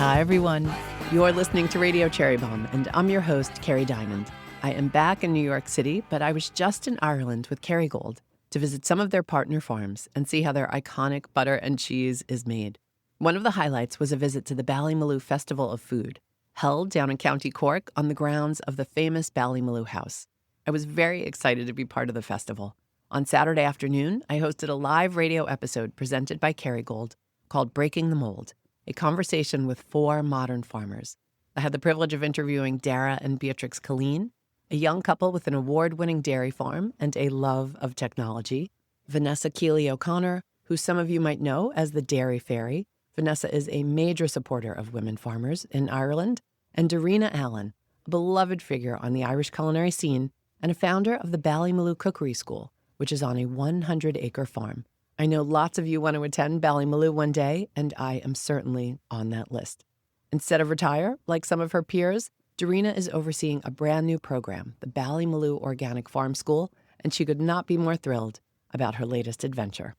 Hi, everyone. You're listening to Radio Cherry Bombe, and I'm your host, Kerry Diamond. I am back in New York City, but I was just in Ireland with Kerrygold to visit some of their partner farms and see how their iconic butter and cheese is made. One of the highlights was a visit to the Ballymaloe Festival of Food, held down in County Cork on the grounds of the famous Ballymaloe House. I was very excited to be part of the festival. On Saturday afternoon, I hosted a live radio episode presented by Kerrygold called Breaking the Mold, a conversation with 4 modern farmers. I had the privilege of interviewing Dara and Beatrix Killeen, a young couple with an award-winning dairy farm and a love of technology, Vanessa Kiely O'Connor, who some of you might know as the Dairy Fairy. Vanessa is a major supporter of women farmers in Ireland, and Darina Allen, a beloved figure on the Irish culinary scene and a founder of the Ballymaloe Cookery School, which is on a 100-acre farm. I know lots of you want to attend Ballymaloe one day, and I am certainly on that list. Instead of retire, like some of her peers, Darina is overseeing a brand new program, the Ballymaloe Organic Farm School, and she could not be more thrilled about her latest adventure.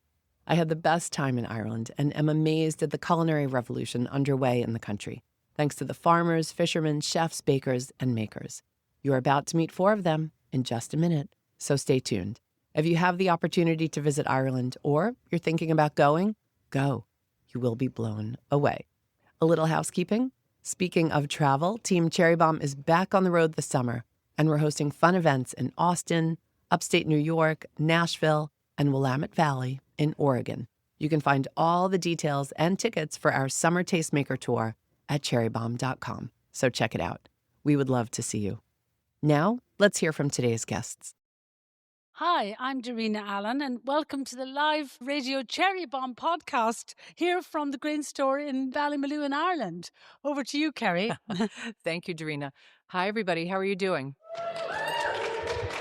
I had the best time in Ireland and am amazed at the culinary revolution underway in the country, thanks to the farmers, fishermen, chefs, bakers, and makers. You're about to meet 4 of them in just a minute, so stay tuned. If you have the opportunity to visit Ireland or you're thinking about going, go. You will be blown away. A little housekeeping. Speaking of travel, Team Cherry Bombe is back on the road this summer, and we're hosting fun events in Austin, upstate New York, Nashville, and Willamette Valley in Oregon. You can find all the details and tickets for our Summer Tastemaker Tour at cherrybombe.com, so check it out. We would love to see you. Now, let's hear from today's guests. Hi, I'm Darina Allen, and welcome to the live Radio Cherry Bombe podcast here from the grain store in Ballymaloe in Ireland. Over to you, Kerry. Thank you, Darina. Hi, everybody. How are you doing?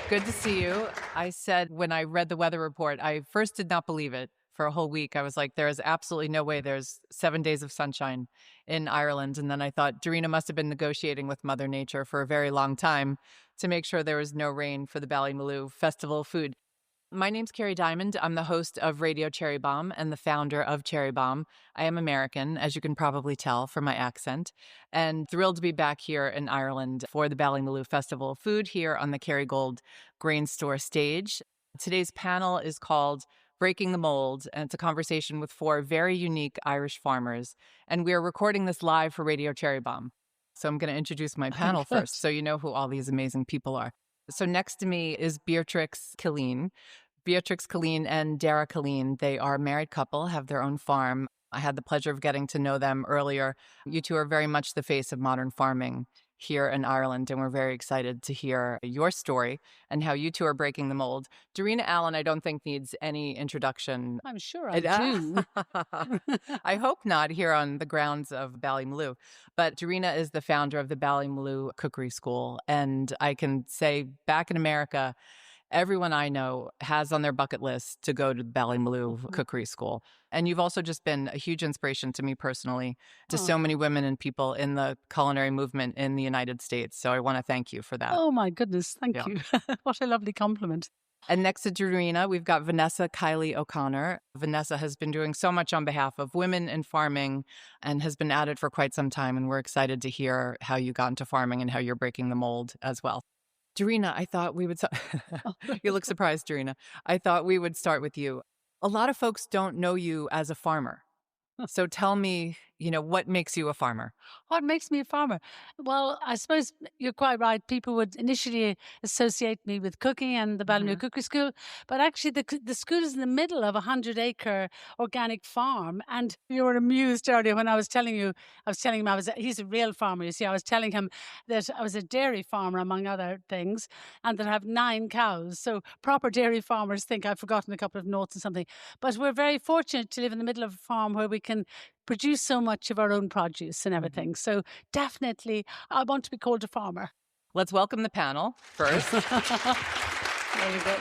Good to see you. I said when I read the weather report, I first did not believe it. For a whole week, I was like, there is absolutely no way there's 7 days of sunshine in Ireland. And then I thought Darina must have been negotiating with Mother Nature for a very long time to make sure there was no rain for the Ballymaloe Festival of Food. My name's Kerry Diamond. I'm the host of Radio Cherry Bombe and the founder of Cherry Bombe. I am American, as you can probably tell from my accent, and thrilled to be back here in Ireland for the Ballymaloe Festival of Food here on the Kerrygold grain store stage. Today's panel is called Breaking the Mold, and it's a conversation with 4 very unique Irish farmers. And we are recording this live for Radio Cherry Bombe. So I'm going to introduce my panel first, so you know who all these amazing people are. So next to me is Beatrix Killeen. Beatrix Killeen and Dara Killeen, they are a married couple, have their own farm. I had the pleasure of getting to know them earlier. You two are very much the face of modern farming here in Ireland, and we're very excited to hear your story and how you two are breaking the mold. Darina Allen, I don't think needs any introduction. I'm sure I do. I hope not here on the grounds of Ballymaloe. But Darina is the founder of the Ballymaloe Cookery School, and I can say back in America, everyone I know has on their bucket list to go to the Ballymaloe Cookery School. And you've also just been a huge inspiration to me personally, to so many women and people in the culinary movement in the United States. So I want to thank you for that. Oh, my goodness. Thank you. What a lovely compliment. And next to Darina, we've got Vanessa Kiely O'Connor. Vanessa has been doing so much on behalf of women in farming and has been at it for quite some time. And we're excited to hear how you got into farming and how you're breaking the mold as well. Darina, I thought we would... You look surprised, Darina. I thought we would start with you. A lot of folks don't know you as a farmer. So tell me, what makes you a farmer? What makes me a farmer? Well, I suppose you're quite right. People would initially associate me with cooking and the Ballymaloe Cookery School, but actually the school is in the middle of a 100-acre organic farm. And you were amused earlier when I was telling him he's a real farmer. You see, I was telling him that I was a dairy farmer, among other things, and that I have 9 cows. So proper dairy farmers think I've forgotten a couple of notes and something. But we're very fortunate to live in the middle of a farm where we can produce so much of our own produce and everything. So definitely, I want to be called a farmer. Let's welcome the panel first. Very good.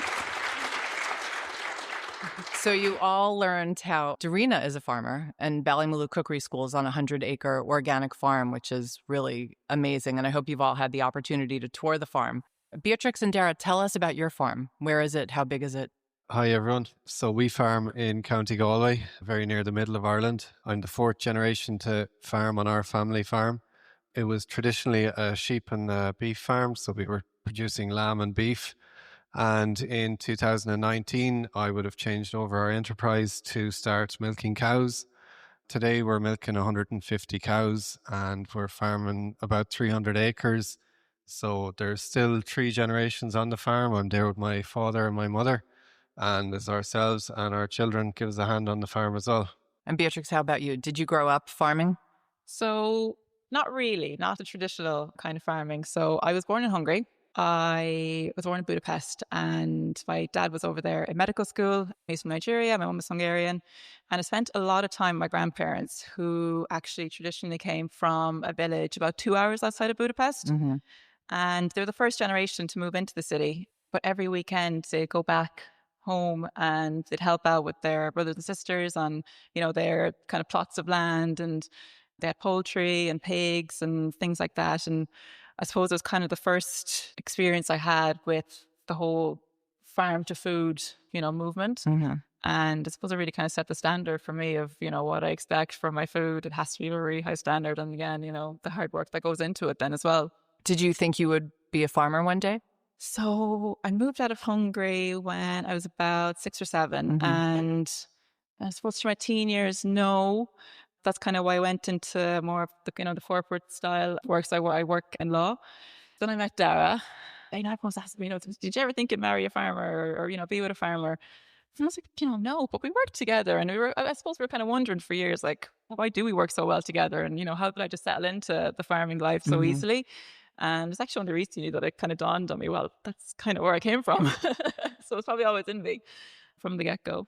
So you all learned how Darina is a farmer, and Ballymaloe Cookery School is on a 100-acre organic farm, which is really amazing. And I hope you've all had the opportunity to tour the farm. Beatrix and Dara, tell us about your farm. Where is it? How big is it? Hi everyone. So we farm in County Galway, very near the middle of Ireland. I'm the fourth generation to farm on our family farm. It was traditionally a sheep and a beef farm, so we were producing lamb and beef. And in 2019, I would have changed over our enterprise to start milking cows. Today we're milking 150 cows and we're farming about 300 acres. So there's still 3 generations on the farm. I'm there with my father and my mother. And there's ourselves and our children give us a hand on the farm as well. And Beatrix, how about you? Did you grow up farming? So not really, not the traditional kind of farming. So I was born in Hungary. I was born in Budapest and my dad was over there in medical school. He's from Nigeria, my mum is Hungarian. And I spent a lot of time with my grandparents who actually traditionally came from a village about 2 hours outside of Budapest. Mm-hmm. And they were the first generation to move into the city. But every weekend they'd go back home and they'd help out with their brothers and sisters on, their kind of plots of land, and they had poultry and pigs and things like that. And I suppose it was kind of the first experience I had with the whole farm to food, movement. Mm-hmm. And I suppose it really kind of set the standard for me of, what I expect from my food. It has to be a really high standard. And again, the hard work that goes into it then as well. Did you think you would be a farmer one day? So I moved out of Hungary when I was about 6 or 7. Mm-hmm. And I suppose through my teen years, no. That's kind of why I went into more of the corporate style work. So I work in law. Then I met Dara. And I was asked me, did you ever think you'd marry a farmer or be with a farmer? And I was like, no, but we worked together. And I suppose we were kind of wondering for years, like, why do we work so well together? And, how did I just settle into the farming life so Mm-hmm. easily? And it's actually only recently that it kind of dawned on me, well, that's kind of where I came from. So it's probably always in me from the get-go.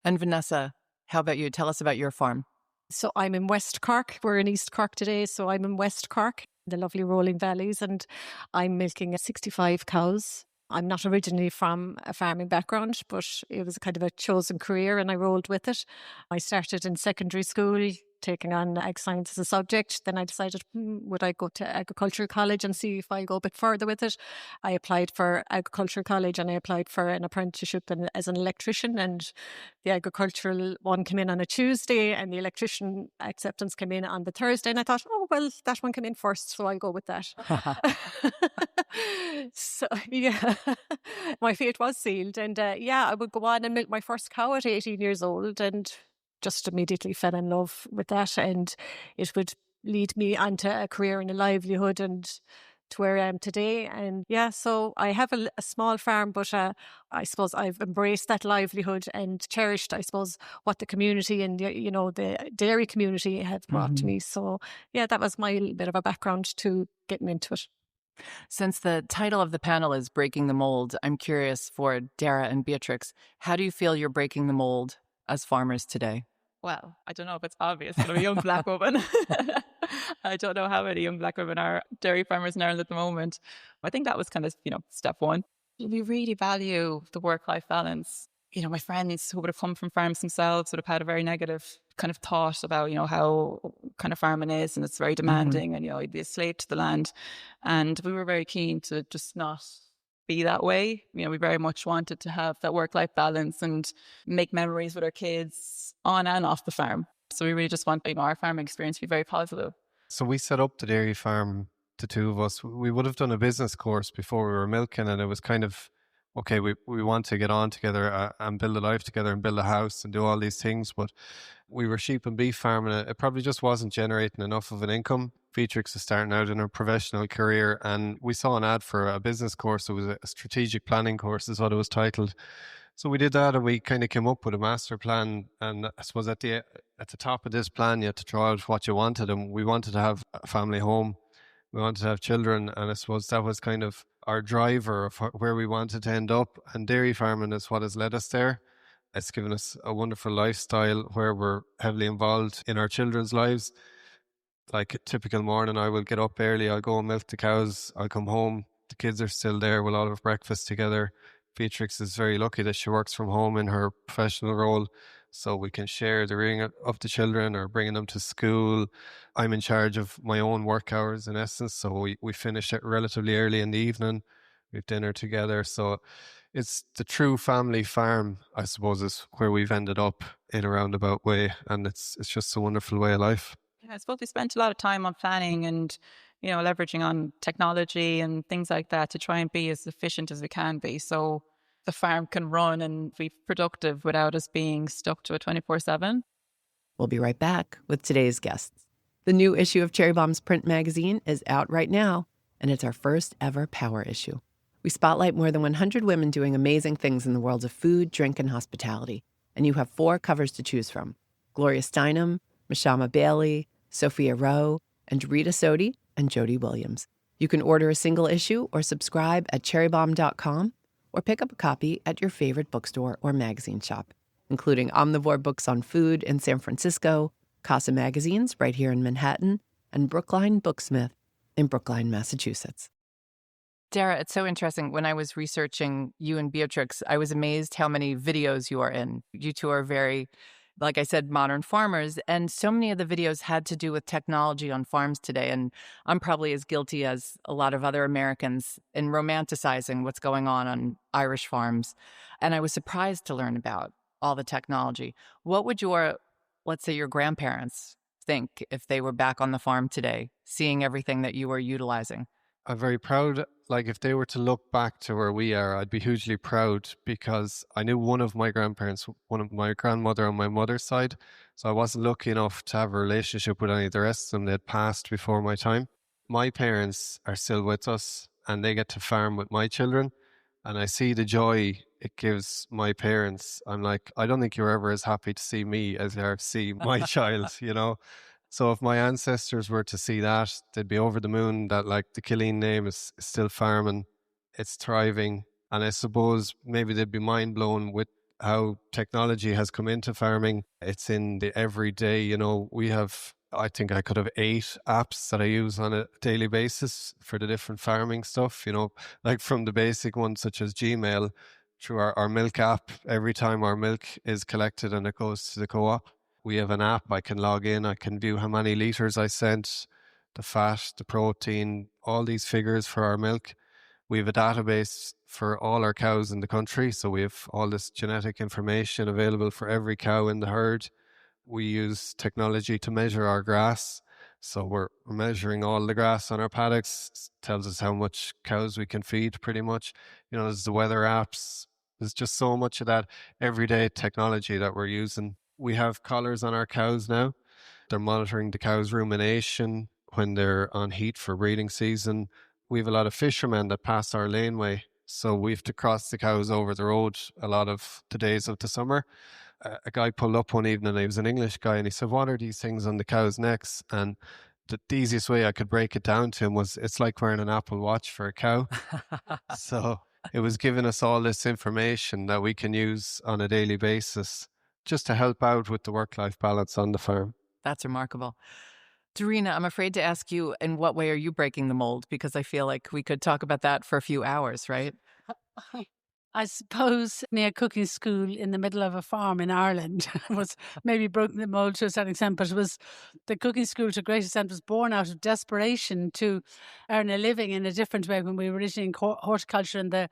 And Vanessa, how about you? Tell us about your farm. So I'm in West Cork. We're in East Cork today. So I'm in West Cork, the lovely rolling valleys, and I'm milking 65 cows. I'm not originally from a farming background, but it was kind of a chosen career and I rolled with it. I started in secondary school, taking on ag science as a subject. Then I decided, would I go to agricultural college and see if I go a bit further with it? I applied for agricultural college and I applied for an apprenticeship as an electrician, and the agricultural one came in on a Tuesday and the electrician acceptance came in on the Thursday. And I thought, oh, well, that one came in first, so I'll go with that. So, yeah, my fate was sealed. And I would go on and milk my first cow at 18 years old and just immediately fell in love with that. And it would lead me onto a career and a livelihood and to where I am today. And so I have a small farm, but I suppose I've embraced that livelihood and cherished, I suppose, what the community and, the dairy community have brought to me. So, that was my little bit of a background to getting into it. Since the title of the panel is Breaking the Mold, I'm curious for Dara and Beatrix, how do you feel you're breaking the mold as farmers today? Well, I don't know if it's obvious, but I'm a young black woman. I don't know how many young black women are dairy farmers in Ireland at the moment. I think that was kind of, step one. We really value the work-life balance. My friends who would have come from farms themselves would have had a very negative kind of thought about, how kind of farming is, and it's very demanding, and, you'd be a slave to the land. And we were very keen to just not be that way. We very much wanted to have that work-life balance and make memories with our kids on and off the farm. So we really just want our farming experience to be very positive. So we set up the dairy farm, the two of us. We would have done a business course before we were milking, and it was kind of, okay, we want to get on together and build a life together and build a house and do all these things. But we were sheep and beef farming. It probably just wasn't generating enough of an income. Beatrix is starting out in her professional career, and we saw an ad for a business course. It was a strategic planning course is what it was titled. So we did that, and we kind of came up with a master plan. And I suppose at the top of this plan, you had to draw out what you wanted. And we wanted to have a family home. We wanted to have children. And I suppose that was kind of our driver of where we wanted to end up. And dairy farming is what has led us there. It's given us a wonderful lifestyle where we're heavily involved in our children's lives. Like a typical morning, I will get up early, I'll go and milk the cows, I'll come home, the kids are still there, we'll all have breakfast together. Beatrix is very lucky that she works from home in her professional role, so we can share the rearing of the children or bringing them to school. I'm in charge of my own work hours in essence, so we finish it relatively early in the evening. We have dinner together, so It's the true family farm, I suppose, is where we've ended up in a roundabout way. And it's just a wonderful way of life. Yeah, I suppose we spent a lot of time on planning and, leveraging on technology and things like that to try and be as efficient as we can be. So the farm can run and be productive without us being stuck to a 24/7. We'll be right back with today's guests. The new issue of Cherry Bombe's print magazine is out right now, and it's our first ever power issue. We spotlight more than 100 women doing amazing things in the worlds of food, drink, and hospitality. And you have 4 covers to choose from: Gloria Steinem, Mashama Bailey, Sophia Rowe, and Rita Sodi and Jody Williams. You can order a single issue or subscribe at cherrybombe.com or pick up a copy at your favorite bookstore or magazine shop, including Omnivore Books on Food in San Francisco, Casa Magazines right here in Manhattan, and Brookline Booksmith in Brookline, Massachusetts. Dara, it's so interesting. When I was researching you and Beatrix, I was amazed how many videos you are in. You two are very, like I said, modern farmers, and so many of the videos had to do with technology on farms today. And I'm probably as guilty as a lot of other Americans in romanticizing what's going on Irish farms. And I was surprised to learn about all the technology. What would let's say your grandparents think if they were back on the farm today, seeing everything that you were utilizing? I'm very proud. Like, if they were to look back to where we are, I'd be hugely proud, because I knew one of my grandparents, one of my grandmother on my mother's side. So I wasn't lucky enough to have a relationship with any of the rest of them. They'd passed before my time. My parents are still with us, and they get to farm with my children. And I see the joy it gives my parents. I'm like, I don't think you're ever as happy to see me as you are to see my child, So if my ancestors were to see that, they'd be over the moon that, like, the Killeen name is still farming, it's thriving. And I suppose maybe they'd be mind blown with how technology has come into farming. It's in the everyday, we have, I think I could have 8 apps that I use on a daily basis for the different farming stuff, like from the basic ones such as Gmail through our milk app. Every time our milk is collected and it goes to the co-op, we have an app. I can log in, I can view how many litres I sent, the fat, the protein, all these figures for our milk. We have a database for all our cows in the country. So we have all this genetic information available for every cow in the herd. We use technology to measure our grass. So we're measuring all the grass on our paddocks. It tells us how much cows we can feed pretty much. There's the weather apps. There's just so much of that everyday technology that we're using. We have collars on our cows now. They're monitoring the cow's rumination when they're on heat for breeding season. We have a lot of fishermen that pass our laneway, so we have to cross the cows over the road a lot of the days of the summer. A guy pulled up one evening, he was an English guy, and he said, "What are these things on the cows' necks?" And the easiest way I could break it down to him was, it's like wearing an Apple Watch for a cow. So it was giving us all this information that we can use on a daily basis just to help out with the work-life balance on the farm. That's remarkable. Darina, I'm afraid to ask you, in what way are you breaking the mold? Because I feel like we could talk about that for a few hours, right? I suppose near cooking school in the middle of a farm in Ireland was maybe broken the mold to a certain extent, but it was the cooking school to a great extent was born out of desperation to earn a living in a different way. When we were originally in horticulture and the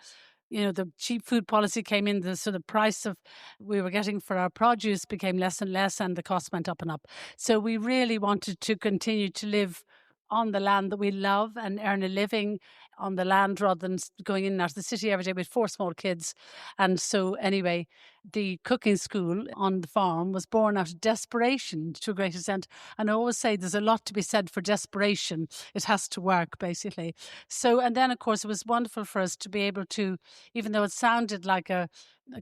cheap food policy came in, the sort of price of we were getting for our produce became less and less, and the cost went up and up. So we really wanted to continue to live on the land that we love and earn a living on the land rather than going in and out of the city every day with 4 small kids. And so anyway, the cooking school on the farm was born out of desperation to a great extent. And I always say there's a lot to be said for desperation. It has to work, basically. So, and then, of course, it was wonderful for us to be able to, even though it sounded like a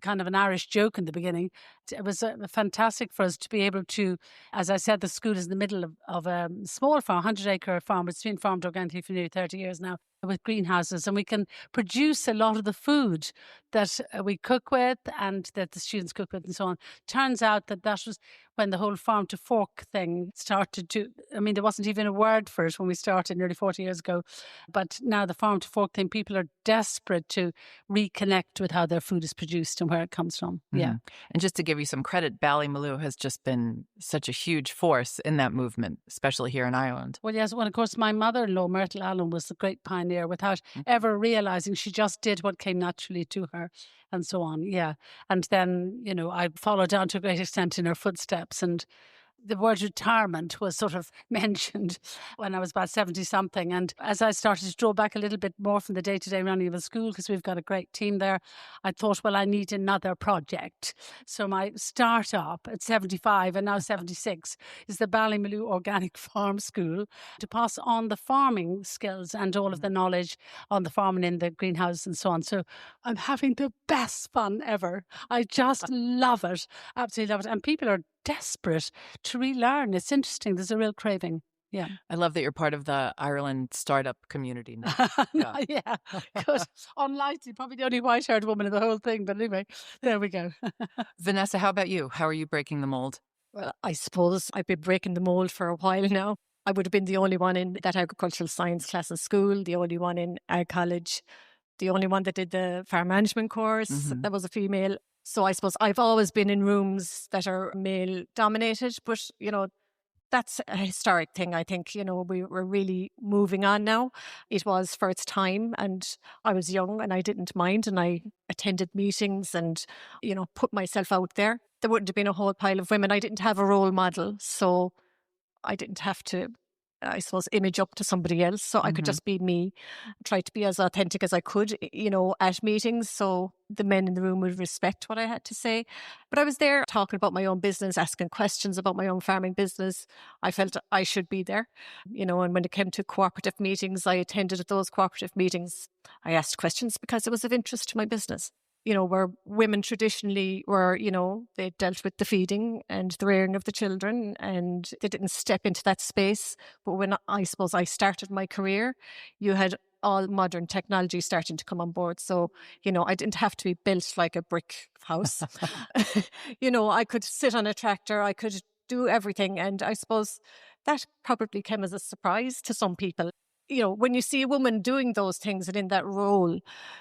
kind of an Irish joke in the beginning, it was fantastic for us to be able to, as I said, the school is in the middle of a small farm, 100-acre farm. It's been farmed organically for nearly 30 years now, with greenhouses, and we can produce a lot of the food that we cook with and that the students cook with and so on. Turns out that was when the whole farm to fork thing started to, there wasn't even a word for it when we started nearly 40 years ago. But now the farm to fork thing, people are desperate to reconnect with how their food is produced and where it comes from. Mm-hmm. Yeah. And just to give you some credit, Ballymaloe has just been such a huge force in that movement, especially here in Ireland. Well, yes. Well, of course, my mother-in-law, Myrtle Allen, was a great pioneer pioneer without ever realizing. She just did what came naturally to her and so on. Yeah. And then, I followed down to a great extent in her footsteps. And the word retirement was sort of mentioned when I was about 70 something. And as I started to draw back a little bit more from the day-to-day running of the school, because we've got a great team there, I thought, well, I need another project. So my startup at 75 and now 76 is the Ballymaloe Organic Farm School, to pass on the farming skills and all of the knowledge on the farm and in the greenhouse and so on. So I'm having the best fun ever. I just love it. Absolutely love it. And people are desperate to relearn. It's interesting. There's a real craving. Yeah. I love that you're part of the Ireland startup community now. Yeah. Good. Unlikely. Probably the only white-haired woman in the whole thing. But anyway, there we go. Vanessa, how about you? How are you breaking the mold? Well, I suppose I've been breaking the mold for a while now. I would have been the only one in that agricultural science class in school, the only one in ag college, the only one that did the farm management course. That was a female. So I suppose I've always been in rooms that are male dominated, but, that's a historic thing. I think, we're really moving on now. It was for its time, and I was young and I didn't mind, and I attended meetings and, put myself out there. There wouldn't have been a whole pile of women. I didn't have a role model, so I didn't have to, I suppose, image up to somebody else. So I could just be me, try to be as authentic as I could, at meetings. So the men in the room would respect what I had to say. But I was there talking about my own business, asking questions about my own farming business. I felt I should be there, and when it came to cooperative meetings, I attended those cooperative meetings. I asked questions because it was of interest to my business. Where women traditionally were, they dealt with the feeding and the rearing of the children, and they didn't step into that space. But when I suppose I started my career, you had all modern technology starting to come on board. So, I didn't have to be built like a brick house. I could sit on a tractor, I could do everything. And I suppose that probably came as a surprise to some people. When you see a woman doing those things and in that role,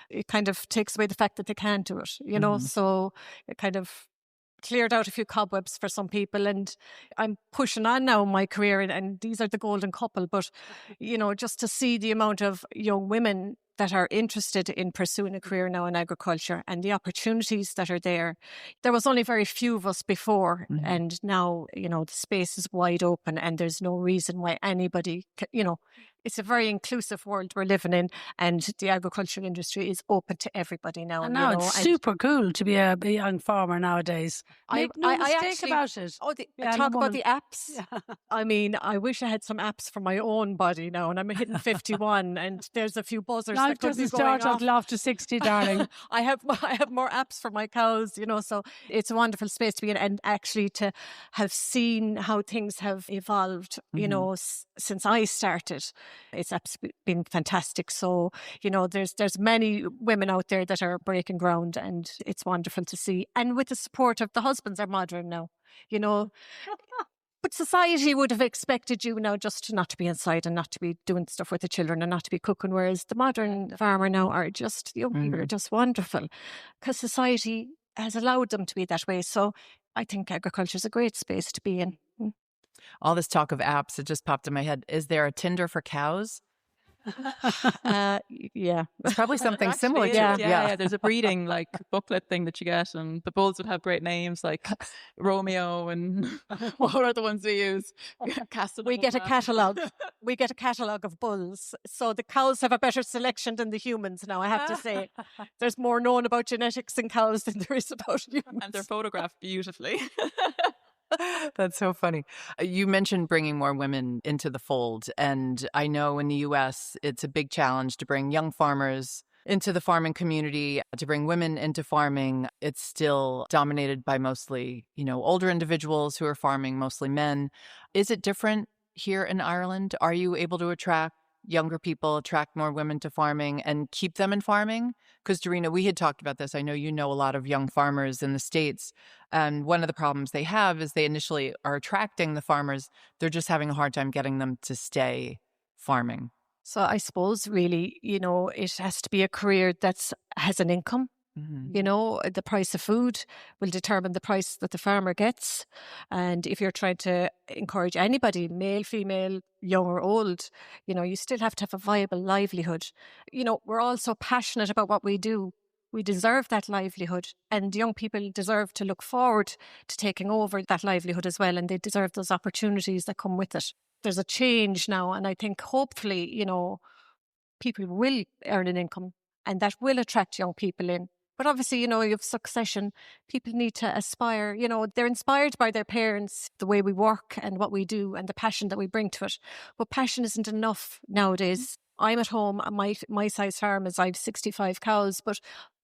it kind of takes away the fact that they can't do it, so it kind of cleared out a few cobwebs for some people. And I'm pushing on now in my career, and these are the golden couple. But, just to see the amount of young women that are interested in pursuing a career now in agriculture and the opportunities that are there. There was only very few of us before, and now, the space is wide open, and there's no reason why anybody, it's a very inclusive world we're living in, and the agricultural industry is open to everybody now. And now it's super cool to be a young farmer nowadays. Make no mistake about it. Talk about the apps. Yeah. I mean, I wish I had some apps for my own body now, and I'm hitting 51, and there's a few buzzers. Life doesn't start until after 60, darling. I have more apps for my cows, so it's a wonderful space to be in, and actually to have seen how things have evolved, since I started. It's absolutely been fantastic. So, there's many women out there that are breaking ground, and it's wonderful to see. And with the support of the husbands are modern now, But society would have expected you now just not to be inside and not to be doing stuff with the children and not to be cooking, whereas the modern farmer now are just, people are just wonderful because society has allowed them to be that way. So I think agriculture is a great space to be in. All this talk of apps, it just popped in my head. Is there a Tinder for cows? Yeah, it's probably something similar to it. Yeah, there's a breeding booklet thing that you get, and the bulls would have great names like Romeo, and what are the ones we use? We get a catalogue. We get a catalogue of bulls, so the cows have a better selection than the humans now. I have to say, there's more known about genetics in cows than there is about humans, and they're photographed beautifully. That's so funny. You mentioned bringing more women into the fold. And I know in the US, it's a big challenge to bring young farmers into the farming community, to bring women into farming. It's still dominated by mostly, older individuals who are farming, mostly men. Is it different here in Ireland? Are you able to attract younger people, attract more women to farming and keep them in farming? Because Darina, we had talked about this. I know you know a lot of young farmers in the States. And one of the problems they have is they initially are attracting the farmers. They're just having a hard time getting them to stay farming. So I suppose really, it has to be a career that has an income. You know, the price of food will determine the price that the farmer gets. And if you're trying to encourage anybody, male, female, young or old, you know, you still have to have a viable livelihood. You know, we're all so passionate about what we do. We deserve that livelihood, and young people deserve to look forward to taking over that livelihood as well. And they deserve those opportunities that come with it. There's a change now. And I think hopefully, you know, people will earn an income and that will attract young people in. But obviously, you know, you have succession. People need to aspire. You know, they're inspired by their parents, the way we work and what we do and the passion that we bring to it. But passion isn't enough nowadays. I'm at home. My size farm is, I have 65 cows, but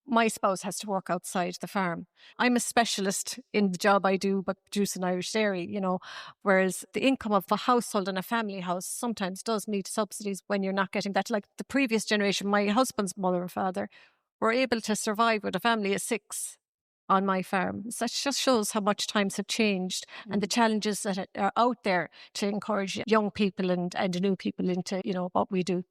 my spouse has to work outside the farm. I'm a specialist in the job I do, but producing Irish dairy, you know, whereas the income of a household and a family house sometimes does need subsidies when you're not getting that. Like the previous generation, my husband's mother and father were able to survive with a family of 6 on my farm. So that just shows how much times have changed and the challenges that are out there to encourage young people and new people into, you know, what we do.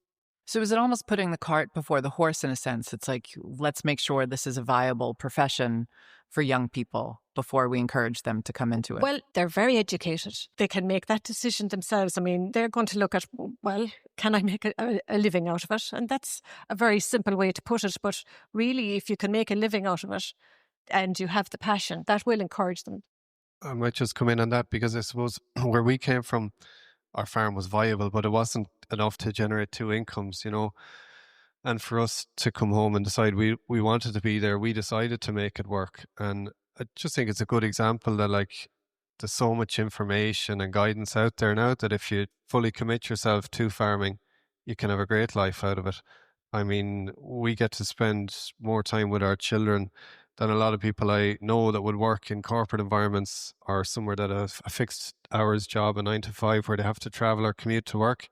So is it almost putting the cart before the horse in a sense? It's like, let's make sure this is a viable profession for young people before we encourage them to come into it. Well, they're very educated. They can make that decision themselves. I mean, they're going to look at, well, can I make a living out of it? And that's a very simple way to put it. But really, if you can make a living out of it and you have the passion, that will encourage them. I might just come in on that because I suppose where we came from, our farm was viable, but it wasn't enough to generate 2 incomes, you know. And for us to come home and decide we wanted to be there, we decided to make it work. And I just think it's a good example that, like, there's so much information and guidance out there now that if you fully commit yourself to farming, you can have a great life out of it. I mean, we get to spend more time with our children than a lot of people I know that would work in corporate environments or somewhere that have a fixed hours job, a 9 to 5, where they have to travel or commute to work.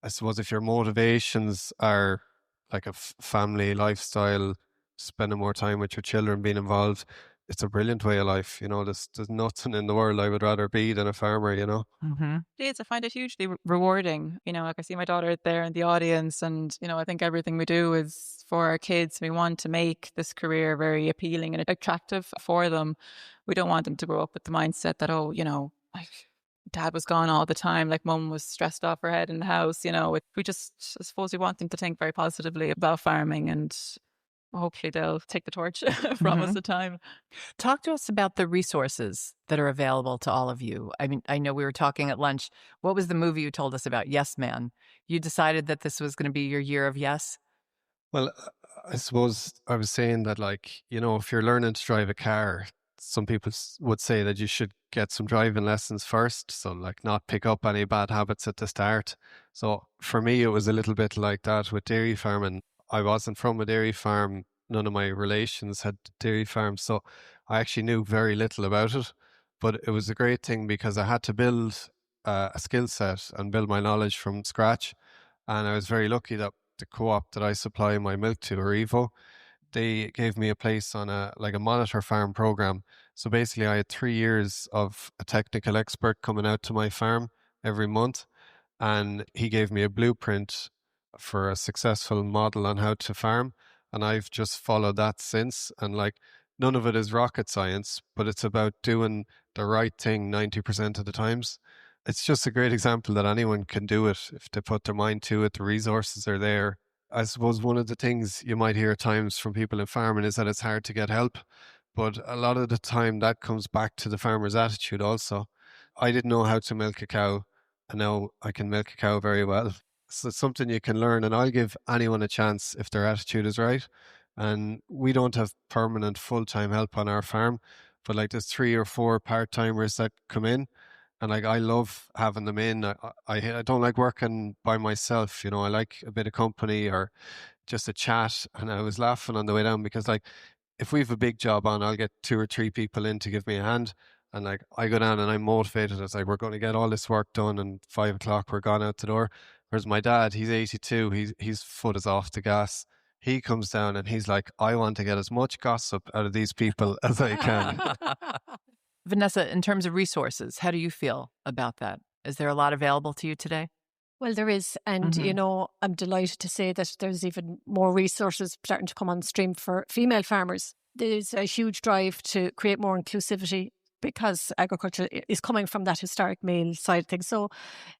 I suppose if your motivations are like a family lifestyle, spending more time with your children, being involved, it's a brilliant way of life. You know, there's nothing in the world I would rather be than a farmer, you know. Please, I find it hugely rewarding. You know, like I see my daughter there in the audience, and, you know, I think everything we do is for our kids. We want to make this career very appealing and attractive for them. We don't want them to grow up with the mindset that, oh, you know, like dad was gone all the time, like mum was stressed off her head in the house. You know, we just, I suppose we want them to think very positively about farming, and hopefully they'll take the torch from us at time. Talk to us about the resources that are available to all of you. I mean, I know we were talking at lunch. What was the movie you told us about? Yes Man. You decided that this was going to be your year of yes? Well, I suppose I was saying that, like, you know, if you're learning to drive a car, some people would say that you should get some driving lessons first. So, like, not pick up any bad habits at the start. So for me, it was a little bit like that with dairy farming. I wasn't from a dairy farm. None of my relations had dairy farms. So I actually knew very little about it. But it was a great thing because I had to build a skill set and build my knowledge from scratch. And I was very lucky that the co-op that I supply my milk to, Evo, they gave me a place on a monitor farm program. So basically I had 3 years of a technical expert coming out to my farm every month. And he gave me a blueprint for a successful model on how to farm, and I've just followed that since. And, like, none of it is rocket science, but it's about doing the right thing 90% of the times. It's just a great example that anyone can do it if they put their mind to it. The resources are there. I suppose one of the things you might hear at times from people in farming is that it's hard to get help, but a lot of the time that comes back to the farmer's attitude also. I didn't know how to milk a cow, and now I can milk a cow very well. So it's something you can learn, and I'll give anyone a chance if their attitude is right. And we don't have permanent full-time help on our farm, but, like, there's 3 or 4 part-timers that come in, and, like, I love having them in. I don't like working by myself, you know. I like a bit of company or just a chat. And I was laughing on the way down because, like, if we have a big job on, I'll get 2 or 3 people in to give me a hand. And, like, I go down and I'm motivated. It's like, we're going to get all this work done, and 5 o'clock we're gone out the door. Whereas my dad, he's 82, his foot is off the gas. He comes down and he's like, I want to get as much gossip out of these people as I can. Vanessa, in terms of resources, how do you feel about that? Is there a lot available to you today? Well, there is. And, I'm delighted to say that there's even more resources starting to come on stream for female farmers. There's a huge drive to create more inclusivity because agriculture is coming from that historic male side of things. So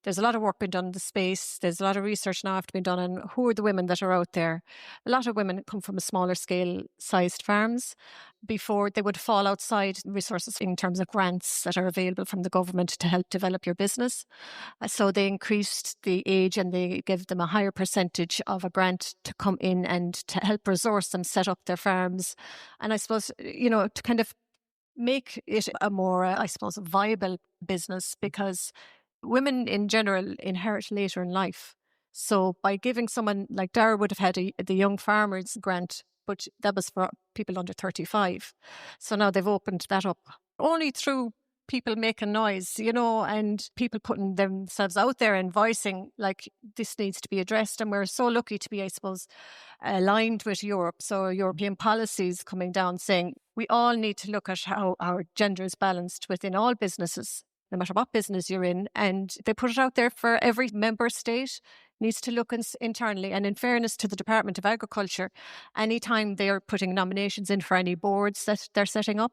there's a lot of work being done in the space. There's a lot of research now have to be done on who are the women that are out there. A lot of women come from a smaller scale sized farms. Before they would fall outside resources in terms of grants that are available from the government to help develop your business. So they increased the age and they give them a higher percentage of a grant to come in and to help resource them set up their farms. And I suppose, to kind of make it a more, viable business, because women in general inherit later in life. So by giving someone like Dara would have had the Young Farmers Grant, but that was for people under 35. So now they've opened that up only through people making noise, and people putting themselves out there and voicing like this needs to be addressed. And we're so lucky to be, I suppose, aligned with Europe. So European policies coming down saying we all need to look at how our gender is balanced within all businesses, no matter what business you're in. And they put it out there for every member state needs to look internally. And in fairness to the Department of Agriculture, anytime they're putting nominations in for any boards that they're setting up,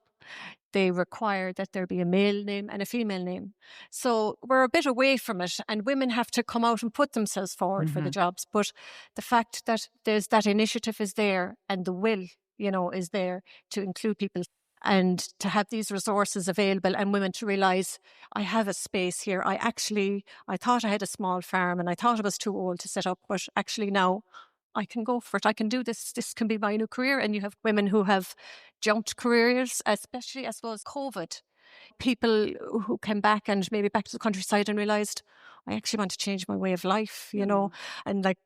they require that there be a male name and a female name. So we're a bit away from it, and women have to come out and put themselves forward for the jobs. But the fact that there's that initiative is there and the will, is there to include people and to have these resources available, and women to realise I have a space here. I thought I had a small farm and I thought I was too old to set up, but actually now I can go for it. I can do this. This can be my new career. And you have women who have jumped careers, especially, I suppose, COVID. People who came back and maybe back to the countryside and realised I actually want to change my way of life, and like,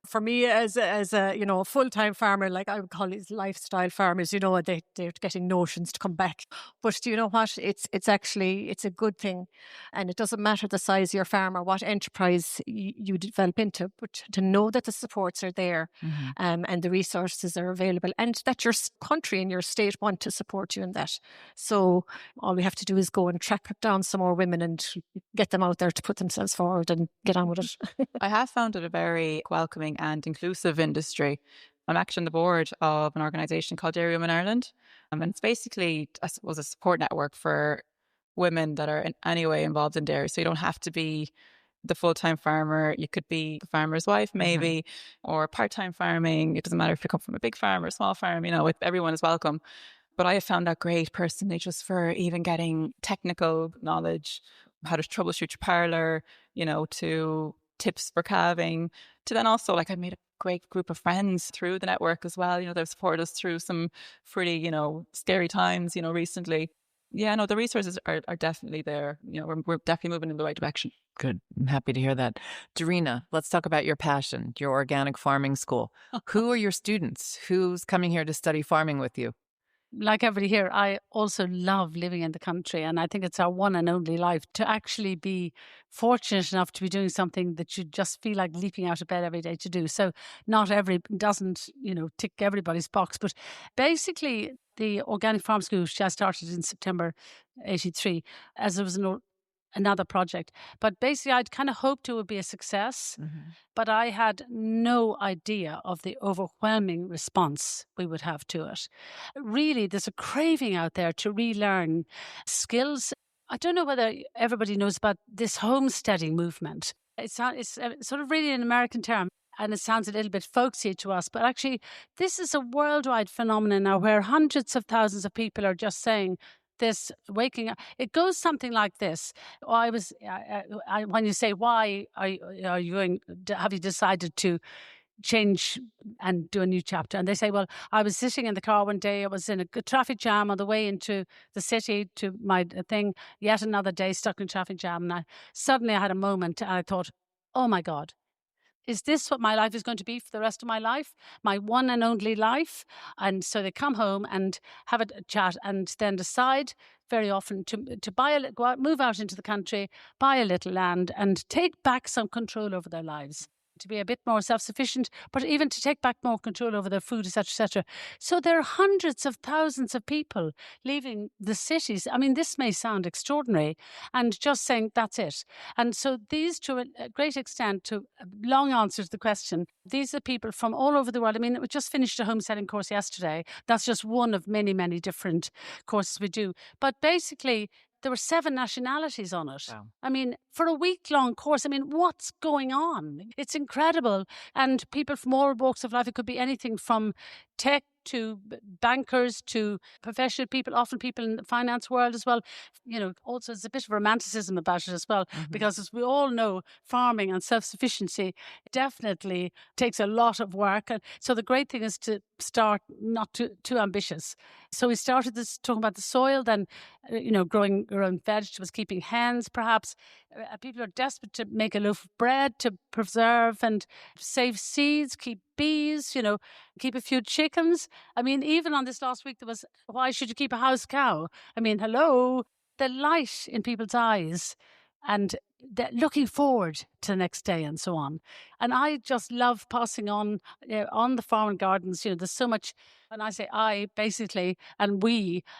for me as a full-time farmer, like I would call these lifestyle farmers, they're getting notions to come back. But do you know what? It's a good thing. And it doesn't matter the size of your farm or what enterprise you develop into, but to know that the supports are there and the resources are available, and that your country and your state want to support you in that. So all we have to do is go and track down some more women and get them out there to put themselves forward and get on with it. I have found it a very welcoming and inclusive industry. I'm actually on the board of an organisation called Dairy Women Ireland. And it's basically, I suppose, a support network for women that are in any way involved in dairy. So you don't have to be the full-time farmer. You could be the farmer's wife, maybe, or part-time farming. It doesn't matter if you come from a big farm or a small farm, everyone is welcome. But I have found that great personally, just for even getting technical knowledge, how to troubleshoot your parlour, to tips for calving, to then also, like, I made a great group of friends through the network as well. They've supported us through some pretty, scary times, recently. Yeah, no, the resources are definitely there. We're definitely moving in the right direction. Good. I'm happy to hear that. Darina, let's talk about your passion, your organic farming school. Who are your students? Who's coming here to study farming with you? Like everybody here, I also love living in the country, and I think it's our one and only life to actually be fortunate enough to be doing something that you just feel like leaping out of bed every day to do. So not doesn't tick everybody's box, but basically the Organic Farm School, which I started in September 83, as there was another project. But basically, I'd kind of hoped it would be a success, but I had no idea of the overwhelming response we would have to it. Really, there's a craving out there to relearn skills. I don't know whether everybody knows about this homesteading movement. It's sort of really an American term, and it sounds a little bit folksy to us, but actually, this is a worldwide phenomenon now where hundreds of thousands of people are just saying, this waking up, it goes something like this. When you say, why are you going, have you decided to change and do a new chapter? And they say, well, I was sitting in the car one day, I was in a good traffic jam on the way into the city to my thing, yet another day stuck in traffic jam. And suddenly I had a moment and I thought, oh my God, is this what my life is going to be for the rest of my life? My one and only life? And so they come home and have a chat and then decide very often to move out into the country, buy a little land and take back some control over their lives. to be a bit more self-sufficient, but even to take back more control over their food, etc., etc. So there are hundreds of thousands of people leaving the cities. I mean, this may sound extraordinary, and just saying that's it. And so these, to a great extent, to a long answer to the question, these are people from all over the world. I mean, we just finished a homesteading course yesterday. That's just one of many, many different courses we do. But basically, there were 7 nationalities on it. Wow. I mean, for a week-long course, I mean, what's going on? It's incredible. And people from all walks of life, it could be anything from tech to bankers to professional people, often people in the finance world as well. You know, also there's a bit of romanticism about it as well, because as we all know, farming and self-sufficiency definitely takes a lot of work. And so the great thing is to start not too ambitious. So we started this talking about the soil, then, growing your own vegetables, keeping hens perhaps. People are desperate to make a loaf of bread, to preserve and save seeds, keep bees, keep a few chickens. I mean, even on this last week, there was, why should you keep a house cow? I mean, hello, the light in people's eyes and looking forward to the next day and so on. And I just love passing on the farm and gardens. There's so much, and I say I basically, and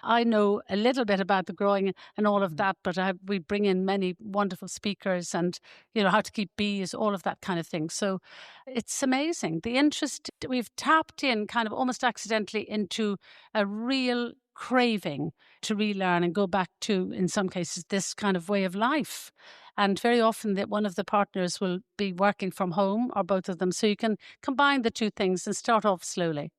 I know a little bit about the growing and all of that, but we bring in many wonderful speakers and, how to keep bees, all of that kind of thing. So it's amazing. The interest, we've tapped in kind of almost accidentally into a real craving to relearn and go back to, in some cases, this kind of way of life. And very often that one of the partners will be working from home, or both of them. So you can combine the two things and start off slowly.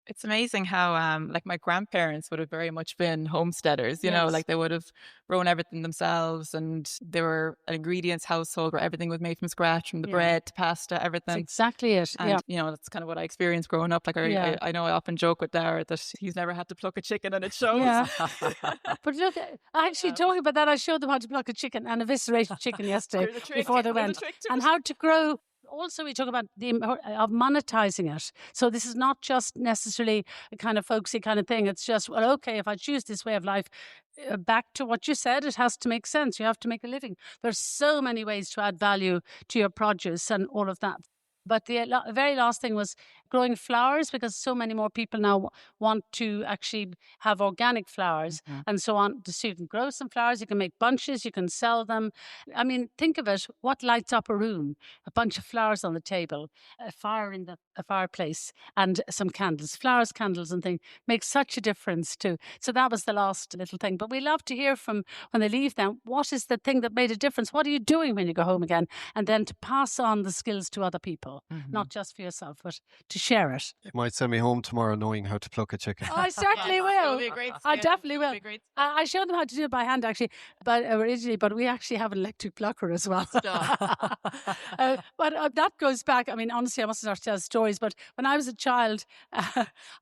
It's amazing how, my grandparents would have very much been homesteaders, like they would have grown everything themselves, and they were an ingredients household where everything was made from scratch, from the bread to pasta, everything. That's exactly it. And, that's kind of what I experienced growing up. Like, I know I often joke with Dara that he's never had to pluck a chicken, and it shows. Yeah. But look, actually talking about that, I showed them how to pluck a chicken and eviscerate a chicken yesterday before they went, and how to grow. Also, we talk about the of monetizing it. So this is not just necessarily a kind of folksy kind of thing. It's just, well, okay, if I choose this way of life, back to what you said, it has to make sense. You have to make a living. There's so many ways to add value to your produce and all of that. But the very last thing was growing flowers, because so many more people now want to actually have organic flowers and so on. So you can grow some flowers, you can make bunches, you can sell them. I mean, think of it. What lights up a room? A bunch of flowers on the table, a fire in a fireplace, and some candles. Flowers, candles and things make such a difference too. So that was the last little thing. But we love to hear from, when they leave them, what is the thing that made a difference? What are you doing when you go home again? And then to pass on the skills to other people. Not just for yourself, but to share it. You might send me home tomorrow knowing how to pluck a chicken. I certainly will. It'll be a great skill. I definitely will. It'll be great. I showed them how to do it by hand, actually, but originally. But we actually have an electric plucker as well. But that goes back. I mean, honestly, I mustn't start to tell stories. But when I was a child,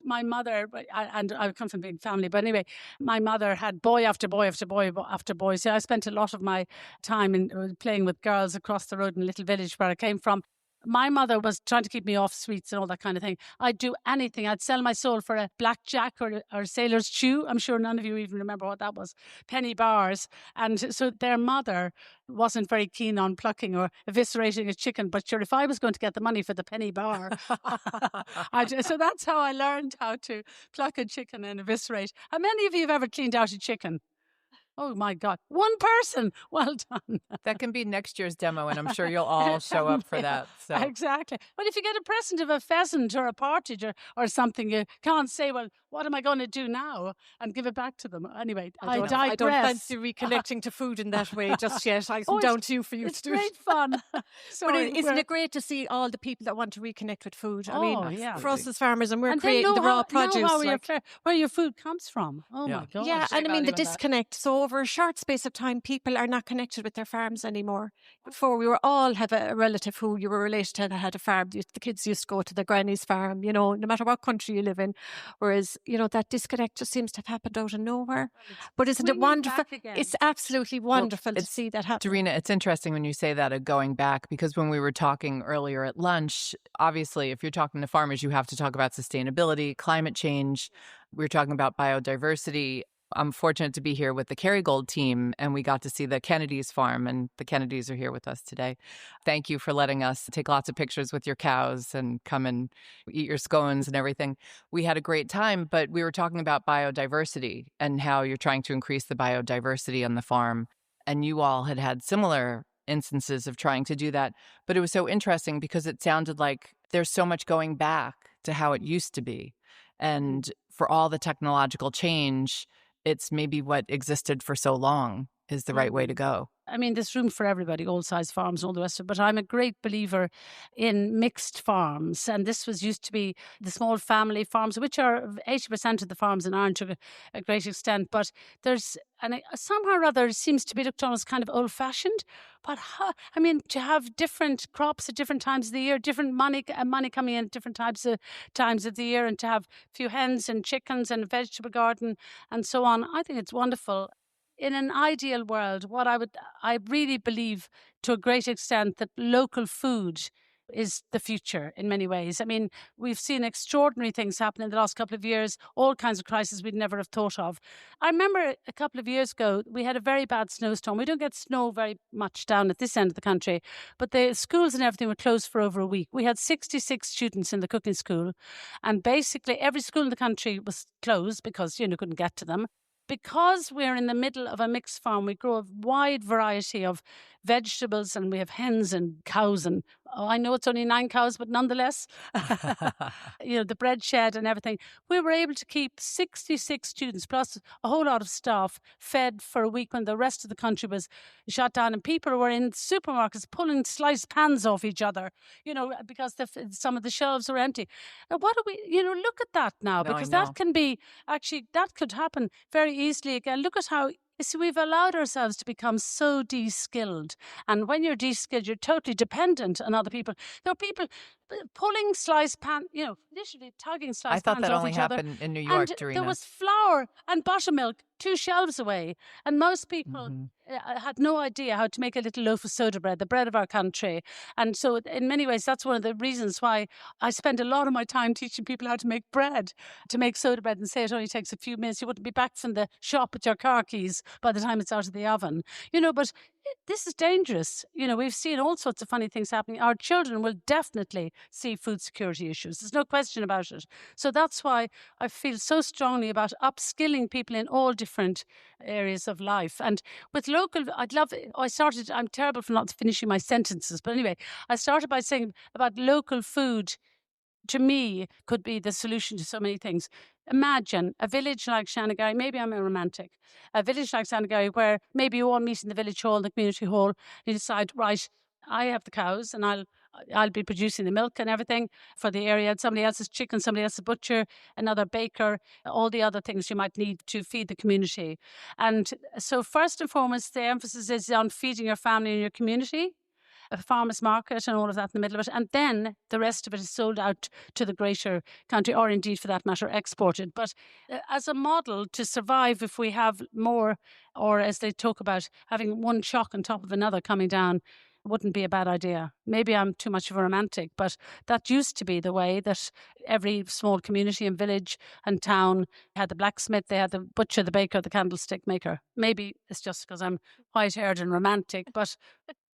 my mother, and I come from a big family, but anyway, my mother had boy after boy after boy after boy. So I spent a lot of my time in playing with girls across the road in a little village where I came from. My mother was trying to keep me off sweets and all that kind of thing. I'd do anything. I'd sell my soul for a blackjack or a sailor's chew. I'm sure none of you even remember what that was. Penny bars. And so their mother wasn't very keen on plucking or eviscerating a chicken. But sure, if I was going to get the money for the penny bar. So that's how I learned how to pluck a chicken and eviscerate. How many of you have ever cleaned out a chicken? Oh, my God. One person. Well done. That can be next year's demo, and I'm sure you'll all show up for that. So. Exactly. But if you get a present of a pheasant or a partridge or something, you can't say, well, what am I going to do now? And give it back to them. Anyway, I digress. I don't fancy reconnecting to food in that way just yet. I'm down to you for you to do it. It's great fun. But isn't it great to see all the people that want to reconnect with food? I mean, for us as farmers, and we're creating the raw produce. Where your food comes from. Oh, my God. Yeah, and I mean, the disconnect. So over a short space of time, people are not connected with their farms anymore. Before, we were all have a relative who you were related to that had a farm. The kids used to go to their granny's farm, no matter what country you live in. Whereas, that disconnect just seems to have happened out of nowhere. But isn't it wonderful? It's absolutely wonderful to see that happen. Darina, it's interesting when you say that, going back, because when we were talking earlier at lunch, obviously, if you're talking to farmers, you have to talk about sustainability, climate change. We're talking about biodiversity. I'm fortunate to be here with the Kerrygold team, and we got to see the Kennedy's farm, and the Kennedys are here with us today. Thank you for letting us take lots of pictures with your cows and come and eat your scones and everything. We had a great time, but we were talking about biodiversity and how you're trying to increase the biodiversity on the farm. And you all had similar instances of trying to do that. But it was so interesting because it sounded like there's so much going back to how it used to be. And for all the technological change, it's maybe what existed for so long is the right way to go. I mean, there's room for everybody, all size farms and all the rest of it. But I'm a great believer in mixed farms. And this used to be the small family farms, which are 80% of the farms in Ireland to a great extent. But somehow or other, it seems to be looked on as kind of old fashioned. But to have different crops at different times of the year, different money coming in at different times of the year, and to have a few hens and chickens and a vegetable garden and so on, I think it's wonderful. In an ideal world, I really believe to a great extent that local food is the future in many ways. I mean, we've seen extraordinary things happen in the last couple of years, all kinds of crises we'd never have thought of. I remember a couple of years ago, we had a very bad snowstorm. We don't get snow very much down at this end of the country, but the schools and everything were closed for over a week. We had 66 students in the cooking school, and basically every school in the country was closed because, couldn't get to them. Because we're in the middle of a mixed farm, we grow a wide variety of vegetables, and we have hens and cows, and I know it's only 9 cows, but nonetheless, the bread shed and everything. We were able to keep 66 students plus a whole lot of staff fed for a week when the rest of the country was shut down, and people were in supermarkets pulling sliced pans off each other, because some of the shelves were empty. Now, what do we, look at that now, because that can be, actually, that could happen very easily again. Look at how we've allowed ourselves to become so de-skilled. And when you're de-skilled, you're totally dependent on other people. There are people pulling sliced pan, literally tugging sliced pans off each other. I thought that only happened in New York, and Darina. There was flour and buttermilk 2 shelves away. And most people had no idea how to make a little loaf of soda bread, the bread of our country. And so in many ways, that's one of the reasons why I spend a lot of my time teaching people how to make bread, to make soda bread, and say it only takes a few minutes. You wouldn't be back from the shop with your car keys by the time it's out of the oven. But this is dangerous. We've seen all sorts of funny things happening. Our children will definitely see food security issues. There's no question about it. So that's why I feel so strongly about upskilling people in all different areas of life. And with local, I'm terrible for not finishing my sentences, but anyway, I started by saying about local food, to me, could be the solution to so many things. Imagine a village like Shanagary, maybe I'm a romantic, a village like Shanagary where maybe you all meet in the village hall, the community hall, you decide, right, I have the cows and I'll be producing the milk and everything for the area. Somebody else's chicken, somebody else's butcher, another baker, all the other things you might need to feed the community. And so first and foremost, the emphasis is on feeding your family and your community, a farmer's market and all of that in the middle of it. And then the rest of it is sold out to the greater country, or indeed, for that matter, exported. But as a model to survive, if we have more, or as they talk about, having one shock on top of another coming down, wouldn't be a bad idea. Maybe I'm too much of a romantic, but that used to be the way that every small community and village and town had the blacksmith, they had the butcher, the baker, the candlestick maker. Maybe it's just because I'm white-haired and romantic, but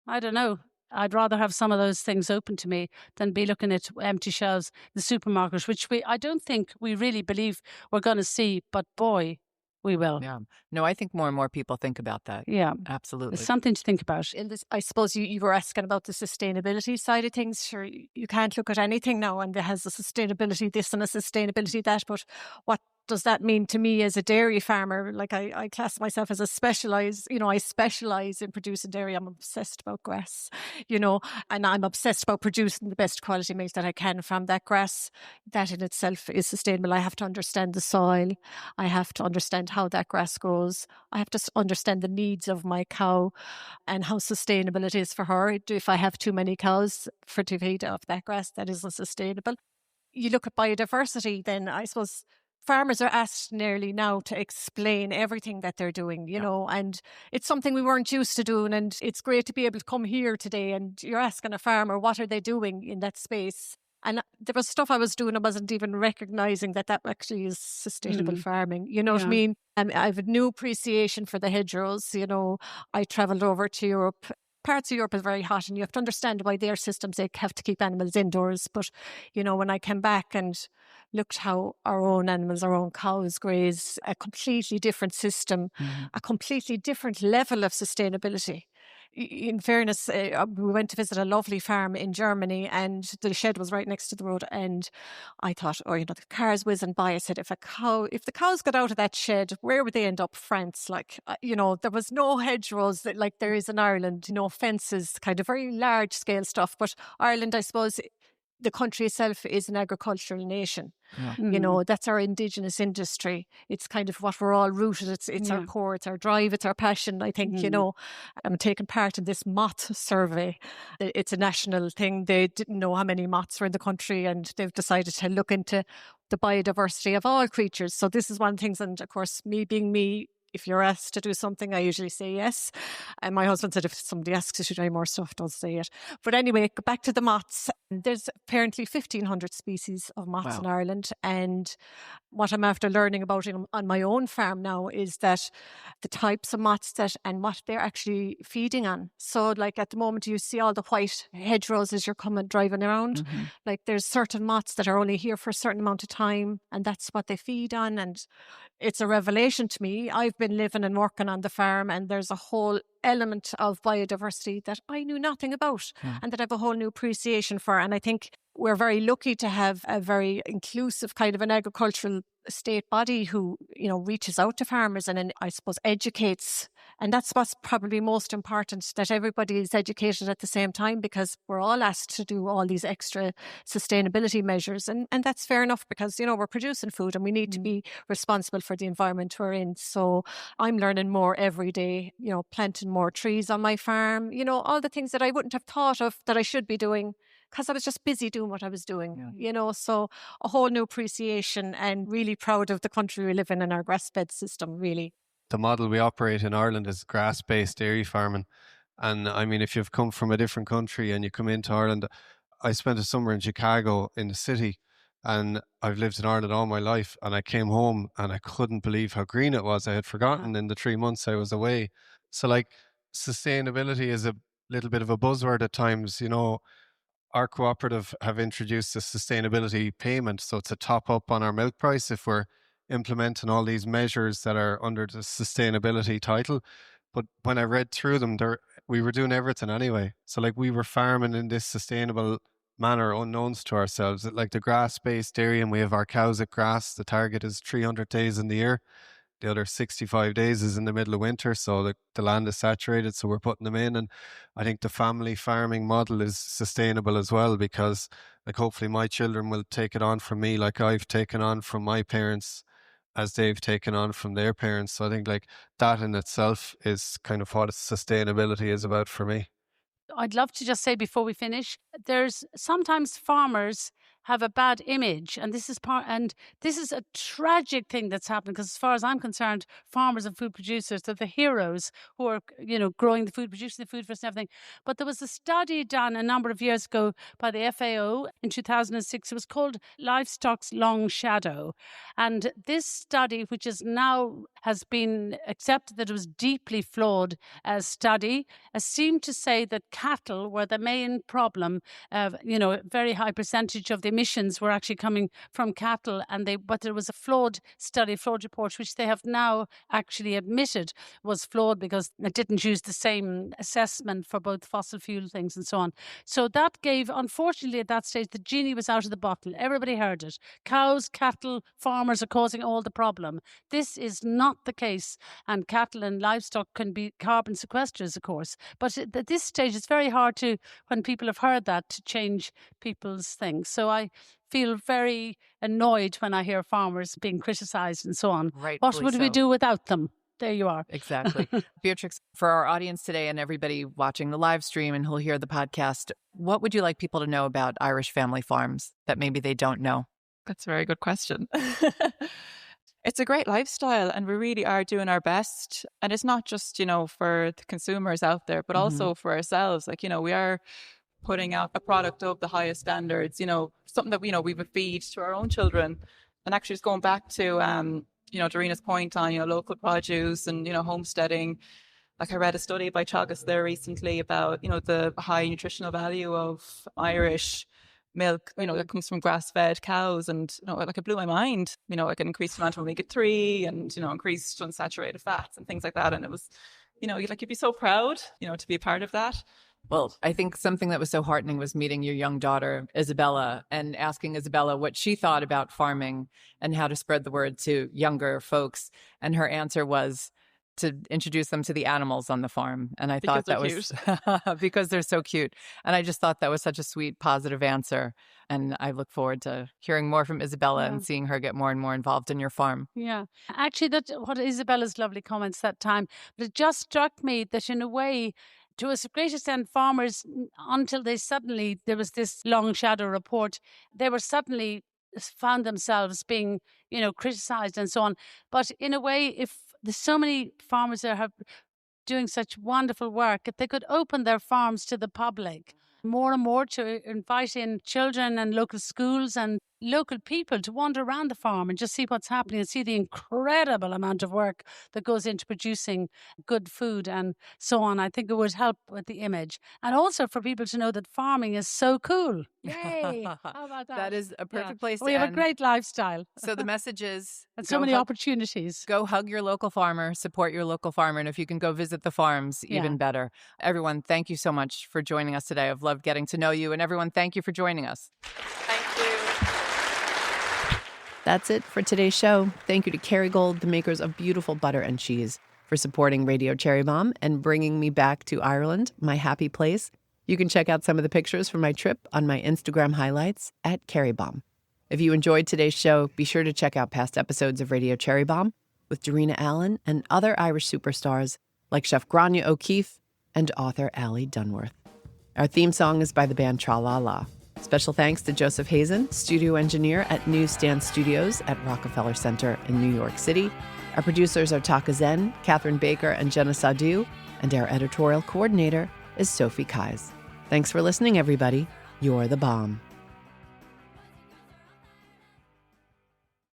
I don't know. I'd rather have some of those things open to me than be looking at empty shelves, the supermarket, which I don't think we really believe we're going to see, but boy, we will. Yeah. No, I think more and more people think about that. Yeah. Absolutely. It's something to think about. In this, I suppose you were asking about the sustainability side of things. Sure, you can't look at anything now and it has a sustainability this and a sustainability that, but what does that mean to me as a dairy farmer? Like I class myself as I specialise in producing dairy. I'm obsessed about grass, and I'm obsessed about producing the best quality milk that I can from that grass. That in itself is sustainable. I have to understand the soil. I have to understand how that grass grows. I have to understand the needs of my cow and how sustainable it is for her. If I have too many cows to feed off that grass, that isn't sustainable. You look at biodiversity, then I suppose farmers are asked nearly now to explain everything that they're doing, and it's something we weren't used to doing. And it's great to be able to come here today and you're asking a farmer, what are they doing in that space? And there was stuff I was doing, I wasn't even recognising that actually is sustainable farming. You know what I mean? I have a new appreciation for the hedgerows. You know, I travelled over to Europe. Parts of Europe is very hot, and you have to understand why their systems, they have to keep animals indoors. But, you know, when I came back and looked how our own animals, our own cows graze, a completely different system, a completely different level of sustainability. In fairness, we went to visit a lovely farm in Germany, and the shed was right next to the road. And I thought, oh, you know, the cars whizzing by. I said, if the cows got out of that shed, where would they end up? France, like, you know, there was no hedgerows like there is in Ireland, no fences, kind of very large scale stuff. But Ireland, I suppose, the country itself is an agricultural nation. Yeah. You know, that's our indigenous industry. It's kind of what we're all rooted. It's our core, it's our drive, it's our passion. I think, you know, I'm taking part in this moth survey. It's a national thing. They didn't know how many moths were in the country, and they've decided to look into the biodiversity of all creatures. So this is one of the things, and of course, me being me, if you're asked to do something, I usually say yes. And my husband said if somebody asks you to do more stuff, don't say it. But anyway, back to the moths. There's apparently 1,500 species of moths in Ireland. And what I'm after learning about on my own farm now is that the types of moths and what they're actually feeding on. So like at the moment you see all the white hedgerows as you're driving around. Like there's certain moths that are only here for a certain amount of time, and that's what they feed on. And it's a revelation to me. I've been living and working on the farm, and there's a whole element of biodiversity that I knew nothing about and that I have a whole new appreciation for. And I think we're very lucky to have a very inclusive kind of an agricultural state body who, you know, reaches out to farmers and I suppose educates. And that's what's probably most important, that everybody is educated at the same time, because we're all asked to do all these extra sustainability measures. And that's fair enough, because, you know, we're producing food and we need to be responsible for the environment we're in. So I'm learning more every day, you know, planting more trees on my farm, you know, all the things that I wouldn't have thought of that I should be doing, because I was just busy doing what I was doing, you know, so a whole new appreciation, and really proud of the country we live in and our grass-fed system, really. The model we operate in Ireland is grass-based dairy farming. And I mean, if you've come from a different country and you come into Ireland, I spent a summer in Chicago in the city, and I've lived in Ireland all my life, and I came home and I couldn't believe how green it was. I had forgotten in the 3 months I was away. So like, sustainability is a little bit of a buzzword at times, you know. Our cooperative have introduced a sustainability payment. So it's a top up on our milk price if we're implementing all these measures that are under the sustainability title. But when I read through them, we were doing everything anyway. So like, we were farming in this sustainable manner unknowns to ourselves. Like the grass-based dairy, and we have our cows at grass. The target is 300 days in the year. The other 65 days is in the middle of winter, so the land is saturated, so we're putting them in. And I think the family farming model is sustainable as well, because like, hopefully my children will take it on from me, like I've taken on from my parents, as they've taken on from their parents. So I think like that in itself is kind of what sustainability is about for me. I'd love to just say before we finish, there's sometimes farmers have a bad image, and this is a tragic thing that's happening, because as far as I'm concerned, farmers and food producers are the heroes who are, you know, growing the food, producing the food for us and everything. But there was a study done a number of years ago by the FAO in 2006. It was called Livestock's Long Shadow, and this study, which is now has been accepted that it was deeply flawed study, seemed to say that cattle were the main problem. You know, a very high percentage of the emissions were actually coming from cattle, but there was a flawed study, flawed report, which they have now actually admitted was flawed because it didn't use the same assessment for both fossil fuel things and so on. So that gave, unfortunately, at that stage, the genie was out of the bottle. Everybody heard it. Cows, cattle, farmers are causing all the problem. This is not the case, and cattle and livestock can be carbon sequesters, of course. But at this stage, it's very hard to, when people have heard that, to change people's things. So I feel very annoyed when I hear farmers being criticised and so on. What would we do without them? There you are. Exactly. Beatrix, for our audience today and everybody watching the live stream and who'll hear the podcast, what would you like people to know about Irish family farms that maybe they don't know? That's a very good question. It's a great lifestyle, and we really are doing our best. And it's not just, you know, for the consumers out there, but also for ourselves. Like, you know, putting out a product of the highest standards, something that, we would feed to our own children. And actually just going back to, Darina's point on, local produce and, homesteading. Like I read a study by Chagas there recently about, the high nutritional value of Irish milk, that comes from grass-fed cows. And, it blew my mind, like an increased amount of omega-3 and, increased unsaturated fats and things like that. And it was, you'd be so proud, to be a part of that. Well, I think something that was so heartening was meeting your young daughter, Isabella, and asking Isabella what she thought about farming and how to spread the word to younger folks. And her answer was to introduce them to the animals on the farm. And I thought that was because they're so cute. And I just thought that was such a sweet, positive answer. And I look forward to hearing more from Isabella and seeing her get more and more involved in your farm. Yeah. Actually, that's what Isabella's lovely comments that time. But it just struck me that in a way, to a great extent, farmers, until there was this long shadow report, they were suddenly found themselves being, criticised and so on. But in a way, if there's so many farmers that are doing such wonderful work, if they could open their farms to the public more and more, to invite in children and local schools and local people to wander around the farm and just see what's happening and see the incredible amount of work that goes into producing good food and so on. I think it would help with the image. And also for people to know that farming is so cool. Yay! How about that? That is a perfect place to We have end. a great lifestyle. So the message is... and so many opportunities. Go hug your local farmer, support your local farmer, and if you can go visit the farms, even better. Everyone, thank you so much for joining us today. I've loved getting to know you. And everyone, thank you for joining us. Thank you. That's it for today's show. Thank you to Kerrygold, the makers of beautiful butter and cheese, for supporting Radio Cherry Bombe and bringing me back to Ireland, my happy place. You can check out some of the pictures from my trip on my Instagram highlights at Cherry Bombe. If you enjoyed today's show, be sure to check out past episodes of Radio Cherry Bombe with Darina Allen and other Irish superstars like Chef Grania O'Keefe and author Ali Dunworth. Our theme song is by the band Tra La La. Special thanks to Joseph Hazen, studio engineer at Newsstand Studios at Rockefeller Center in New York City. Our producers are Taka Zen, Catherine Baker, and Jenna Sadu, and our editorial coordinator is Sophie Kais. Thanks for listening, everybody. You're the bomb.